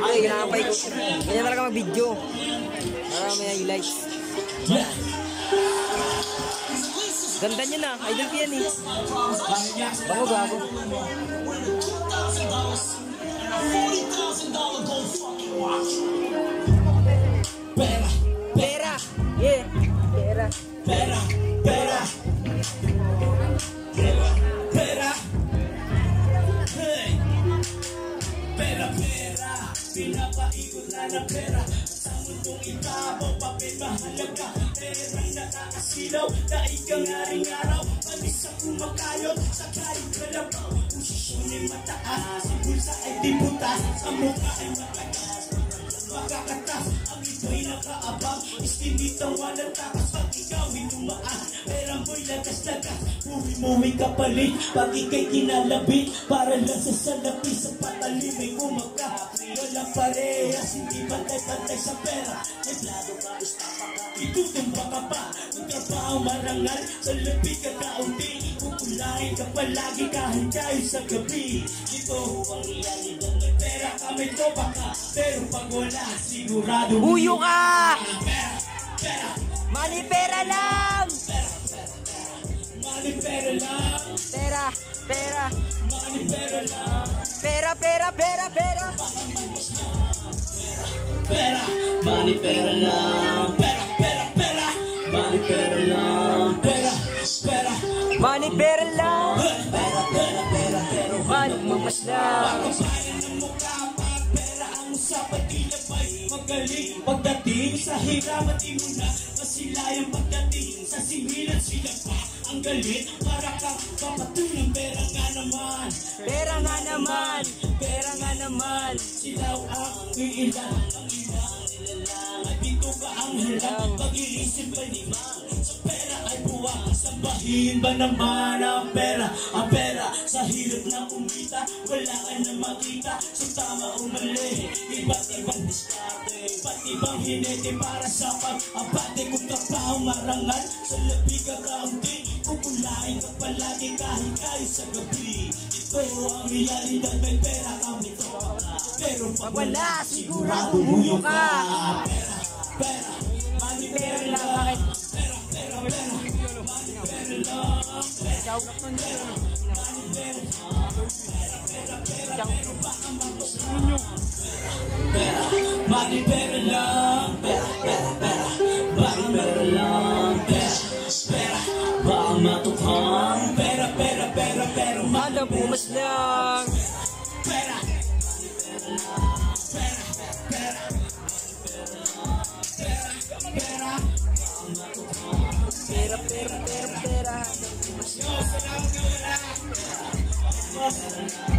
Ay, kailangan pa ikot. Ganyan talaga mag-video. Para may highlights. Ganda nyo na. Idol ko yan eh. Bago gago. Pera. Pera. Yeah. Pera. Pera. Pera. Pera. Hey. Pera, pera. Pinapaikot na ng pera. Sa mundong ibabaw, papel mahalaga. Perang nakakasilaw, daig kang aring araw. Panis ang kumakayot, sa kahit kalabaw. Posisyon ay mataas, ang bulsa ay di butas. Ang mukha ay matagas, makakatas. Ang iba'y nakaabang, istinitang walang takas. Pag ikaw'y tumaan, perang mo'y lagas-lagas. Muwi-muwi ka palit, pag ika'y kinalabit. Para lang sa salapi, sa patalim ay kumakapi. Walang parehas, hindi bantay-bantay sa pera. May plado ka, istapa ka, itutumba ka pa. Ang trabaho marangal, sa labi ka kaunti. Kukulain ka palagi kahit kayo sa gabi. Ito ang realidad ng pera, kami tropa ka. Pero pag wala, sigurado Buyo ka! Pera, pera, Money, pera lang! pera, pera, pera. Money, pera lang. Pera, pera. Money, pera lang. Pera, pera, pera, pera. Pera, money, pera lang. Pera, pera, pera. Money, pera lang. Pera, pera. Money, pera lang. Pera, pera, pera, pero Money, mamaslang. pagkabayan ng mukha, pag pera ang usapan, tila ba'y magaling. Pagdating sa hiraman, di mo na masilayang pagdating sa singilan, sila pa ang galit. Para kang papatunang pera nga naman. Pera nga naman. Pera nga naman. Silaw ang iilan, ang ilang nilalang. Ay dito ka ang halang, pag-iisip ba limang. Sa pera ay buwang, sambahin ba naman ang pera? Ang pera, sa hirap na kumita, wala ka na makita. So tama o mali, iba't ibang diskarte, iba't ibang hinete para sa pag-abate. Kung trabaho marangal, sa labi ka kaunti, kukulain ka palagi kahit kayo sa gabi. Ito ang realidad, may pera kami tropa ka. Pero pag wala, sigurado buyo ka. Pera, pera, money, pera lang. Bakit? Pera, pera, pera, money, pera lang. Pera, money, pera, pera, pera, pero baka magustuhan. Pera, money, pera lang. Pera, pera, pera, money, pera lang. Pera, pera, baka matukhang. Pera, pera, pera, pero Madang pumaslang. pera, pera, pera, pera, Pera, pera, pera, pera. salamat.